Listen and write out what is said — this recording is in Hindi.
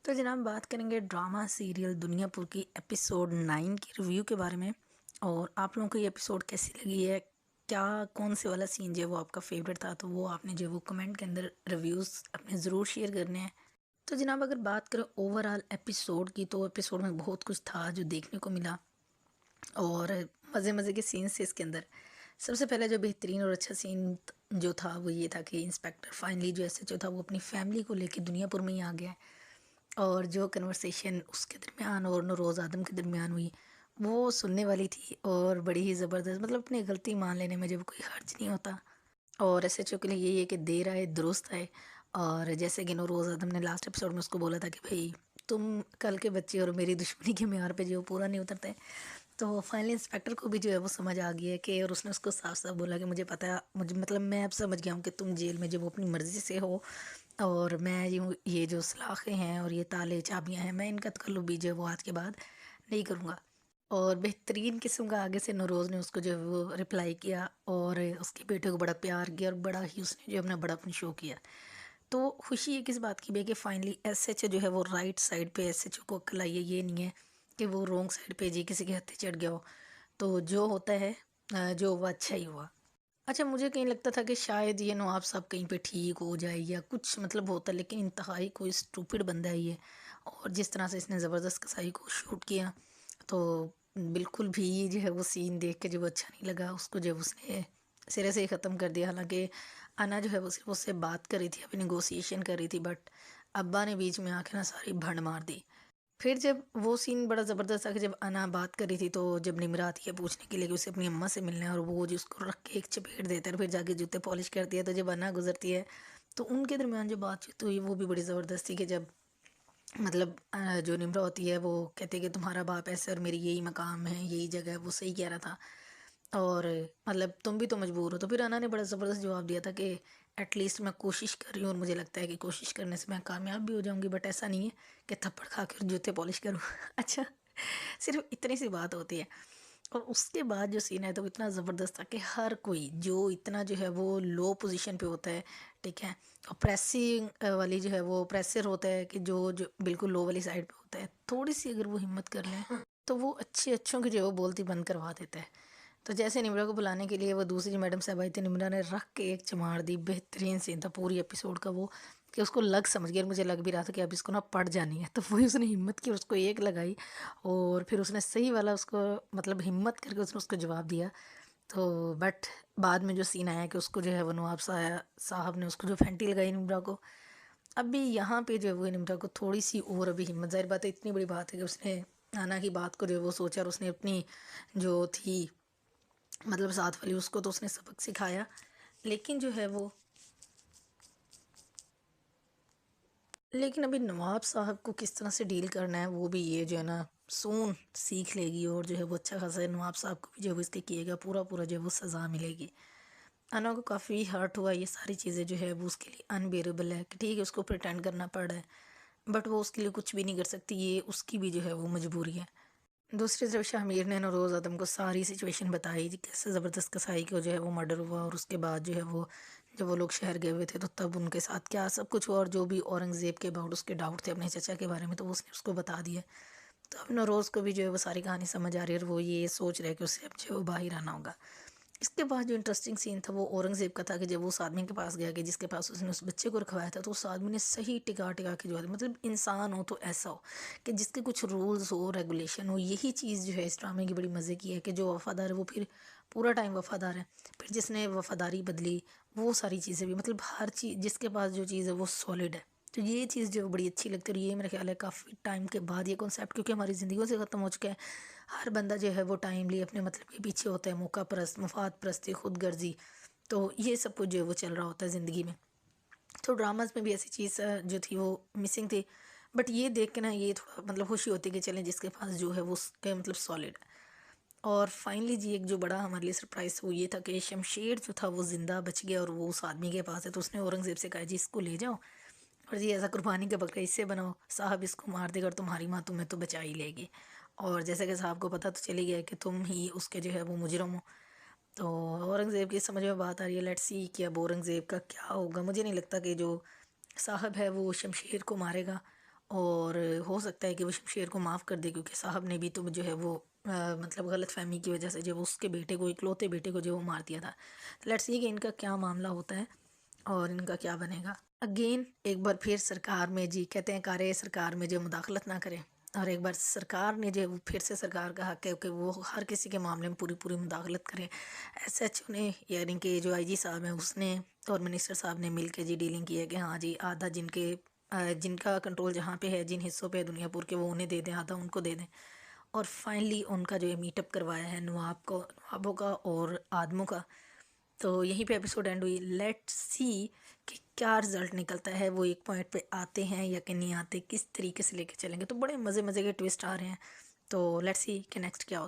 तो जनाब बात करेंगे ड्रामा सीरियल दुनियापुर की एपिसोड 9 की रिव्यू के बारे में। और आप लोगों को ये एपिसोड कैसी लगी है, क्या कौन से वाला सीन जो है वो आपका फेवरेट था, तो वो आपने जो है वो कमेंट के अंदर रिव्यूज़ अपने ज़रूर शेयर करने हैं। तो जनाब अगर बात करें ओवरऑल एपिसोड की, तो एपिसोड में बहुत कुछ था जो देखने को मिला और मज़े मज़े के सीन्स थे इसके अंदर। सबसे पहले जो बेहतरीन और अच्छा सीन जो था वो ये था कि इंस्पेक्टर फाइनली जो एसएचओ था वो अपनी फैमिली को लेके दुनियापुर में ही आ गया है। और जो कन्वर्सेशन उसके दरमियान और नौरोज़ आदम के दरमियान हुई, वो सुनने वाली थी और बड़ी ही ज़बरदस्त। मतलब अपनी गलती मान लेने में जब कोई हर्ज नहीं होता। और एसएचओ के लिए यही है कि देर आए दुरुस्त आए। और जैसे कि नौरोज़ आदम ने लास्ट एपिसोड में उसको बोला था कि भाई तुम कल के बच्चे और मेरी दुश्मनी के म्यार पे जो पूरा नहीं उतरते। तो फाइनली इंस्पेक्टर को भी जो है वो समझ आ गई है कि, और उसने उसको साफ साफ बोला कि मुझे पता है, मुझे मतलब मैं अब समझ गया हूँ कि तुम जेल में जब वो अपनी मर्ज़ी से हो। और मैं ये जो सलाखें हैं और ये ताले चाबियां हैं, मैं इनका तकल्लुफ़ भी जो है वो आज के बाद नहीं करूँगा। और बेहतरीन किस्म का आगे से नौरोज़ ने उसको जो है वो रिप्लाई किया और उसके बेटे को बड़ा प्यार किया और बड़ा ही उसने जो अपना बड़ापन शो किया। तो खुशी एक इस बात की भी है कि फाइनली एसएचओ जो है वो राइट साइड पे एसएचओ को अक्ल आई है, ये नहीं है कि वो रॉन्ग साइड पे जी किसी के हत्थे चढ़ गया हो। तो जो होता है जो हुआ अच्छा ही हुआ। अच्छा, मुझे कहीं लगता था कि शायद ये नवाब साहब कहीं पे ठीक हो जाए या कुछ मतलब होता, लेकिन इंतहाई कोई स्टूपिड बंदा है ये। और जिस तरह से इसने ज़बरदस्त कसाई को शूट किया, तो बिल्कुल भी ये जो है वो सीन देख के जो अच्छा नहीं लगा उसको, जब उसने सिरे से ही ख़त्म कर दिया। हालांकि अना जो है वो सिर्फ उससे बात कर रही थी, अभी निगोसिएशन कर रही थी, बट अब्बा ने बीच में आके ना सारी भंड मार दी। फिर जब वो सीन बड़ा ज़बरदस्त था कि जब अना बात कर रही थी, तो जब निम्रा आती है पूछने के लिए कि उसे अपनी अम्मा से मिलना है, और वो जो उसको रख के एक चपेट देता है और फिर जाके जूते पॉलिश करती है, तो जब अना गुजरती है तो उनके दरमियान जो बातचीत हुई वो भी बड़ी ज़बरदस्त थी। कि जब मतलब जो निम्रा होती है वो कहती है कि तुम्हारा बाप ऐसे और मेरी यही मकाम है, यही जगह है, वो सही कह रहा था। और मतलब तुम भी तो मजबूर हो। तो फिर अना ने बड़ा ज़बरदस्त जवाब दिया था कि एटलीस्ट मैं कोशिश कर रही हूँ और मुझे लगता है कि कोशिश करने से मैं कामयाब भी हो जाऊंगी, बट ऐसा नहीं है कि थप्पड़ खा कर जूते पॉलिश करूँ। अच्छा, सिर्फ इतनी सी बात होती है। और उसके बाद जो सीन है तो वो इतना ज़बरदस्त था कि हर कोई जो इतना जो है वो लो पोजीशन पे होता है, ठीक है, और प्रेसिंग वाली जो है वो प्रेशर होता है कि जो बिल्कुल लो वाली साइड पे होता है, थोड़ी सी अगर वो हिम्मत कर लें तो वो अच्छे अच्छों की जो है वो बोलती बंद करवा देता है। तो जैसे निम्रा को बुलाने के लिए वो दूसरी मैडम साहब आई थी, निम्रा ने रख के एक चमाड़ दी। बेहतरीन सीन था पूरी एपिसोड का वो, कि उसको लग समझ गया, और मुझे लग भी रहा था कि अब इसको ना पड़ जानी है, तो वही उसने हिम्मत की और उसको एक लगाई। और फिर उसने सही वाला उसको मतलब हिम्मत करके उसने उसको जवाब दिया। तो बट बाद में जो सीन आया कि उसको जो है वो नवाब साहब ने उसको जो फैंटी लगाई निम्रा को। अभी यहाँ पे जो है वो निम्रा को थोड़ी सी और अभी हिम्मत, जाहिर बात है इतनी बड़ी बात है कि उसने नाना की बात को जो है वो सोचा, और उसने अपनी जो थी मतलब साथ वाली उसको तो उसने सबक सिखाया। लेकिन जो है वो, लेकिन अभी नवाब साहब को किस तरह से डील करना है वो भी ये जो है ना सून सीख लेगी। और जो है वो अच्छा खासा नवाब साहब को भी जो है वो इसके किएगा पूरा पूरा जो है वो सज़ा मिलेगी। अना को काफ़ी हर्ट हुआ, ये सारी चीज़ें जो है वो उसके लिए अनबेरेबल है कि ठीक है उसको प्रिटेंड करना पड़ रहा है, बट वो उसके लिए कुछ भी नहीं कर सकती, ये उसकी भी जो है वो मजबूरी है। दूसरी तरफ शामिर ने नौरोज़ आदम को सारी सिचुएशन बताई कि कैसे ज़बरदस्त कसाई को जो है वो मर्डर हुआ, और उसके बाद जो है वो जब वो लोग शहर गए हुए थे तो तब उनके साथ क्या सब कुछ हुआ, और जो भी औरंगज़ेब के अबाउट उसके डाउट थे अपने चचा के बारे में, तो वो उसने उसको बता दिया। तो अब नौरोज़ को भी जो है वो सारी कहानी समझ आ रही है और वो ये सोच रहे कि उससे अब जो है वो बाहर आना होगा। इसके बाद जो इंटरेस्टिंग सीन था वो औरंगज़ेब का था कि जब वो उस आदमी के पास गया कि जिसके पास उसने उस बच्चे को रखवाया था, तो उस आदमी ने सही टिका टिका के जो है मतलब इंसान हो तो ऐसा हो कि जिसके कुछ रूल्स हो रेगुलेशन हो। यही चीज़ जो है इस ड्रामे की बड़ी मज़े की है कि जो वफ़ादार है वो फिर पूरा टाइम वफ़ादार है, फिर जिसने वफ़ादारी बदली वो सारी चीज़ें भी, मतलब हर चीज़ जिसके पास जो चीज़ है वो सॉलिड है। तो ये चीज़ जो बड़ी अच्छी लगती है, और ये मेरा ख्याल है काफ़ी टाइम के बाद ये कॉन्सेप्ट क्योंकि हमारी ज़िंदगियों से ख़त्म हो चुका है। हर बंदा जो है वो टाइमली अपने मतलब के पीछे होता है, मौका परस्त, मफाद परस्ती, खुद गर्जी। तो ये सब कुछ जो है वो चल रहा होता है ज़िंदगी में। तो ड्रामास में भी ऐसी चीज़ जो थी वो मिसिंग थी। बट ये देख के ना ये थोड़ा मतलब खुशी होती है कि चलें जिसके पास जो है वो उसके मतलब सॉलिड है। और फाइनली जी एक जो बड़ा हमारे लिए सरप्राइज़ वो ये था कि शमशेर जो था वो ज़िंदा बच गया और वो उस आदमी के पास है। तो उसने औरंगज़ेब से कहा जी इसको ले जाओ, और जी ऐसा कुर्बानी का बकरा इससे बनाओ, साहब इसको मार देगा और तुम्हारी माँ तुम्हें तो बचा ही लेगी। और जैसे कि साहब को पता तो चली गया कि तुम ही उसके जो है वो मुजरम हो। तो औरंगज़ेब की समझ में बात आ रही है, लेट्स सी कि अब औरंगज़ेब का क्या होगा। मुझे नहीं लगता कि जो साहब है वो शमशेर को मारेगा। और हो सकता है कि वो शमशेर को माफ़ कर दे, क्योंकि साहब ने भी तो जो है वो मतलब गलतफहमी की वजह से जो वो उसके बेटे को, इकलौते बेटे को जो वो मार दिया था। लेट्स सी कि इनका क्या मामला होता है और इनका क्या बनेगा। अगेन एक बार फिर सरकार में जी कहते हैं कार्य सरकार में जो मुदाखलत ना करें, और एक बार सरकार ने जो फिर से सरकार का हक है कि वो हर किसी के मामले में पूरी पूरी मुदाखलत करें। एसएचओ ने यानी कि जो आईजी साहब हैं उसने और मिनिस्टर साहब ने मिल के जी डीलिंग की है कि हाँ जी आधा जिनका कंट्रोल जहाँ पे है, जिन हिस्सों पे दुनियापुर के, वो उन्हें दे दें, आधा उनको दे दें। और फाइनली उनका जो है मीटअप करवाया है नवाबों का और आदमों का। तो यहीं पे एपिसोड एंड हुई। लेट्स सी कि क्या रिजल्ट निकलता है, वो एक पॉइंट पे आते हैं या कि नहीं आते, किस तरीके से लेके चलेंगे। तो बड़े मज़े मज़े के ट्विस्ट आ रहे हैं। तो लेट्स सी कि नेक्स्ट क्या होता है।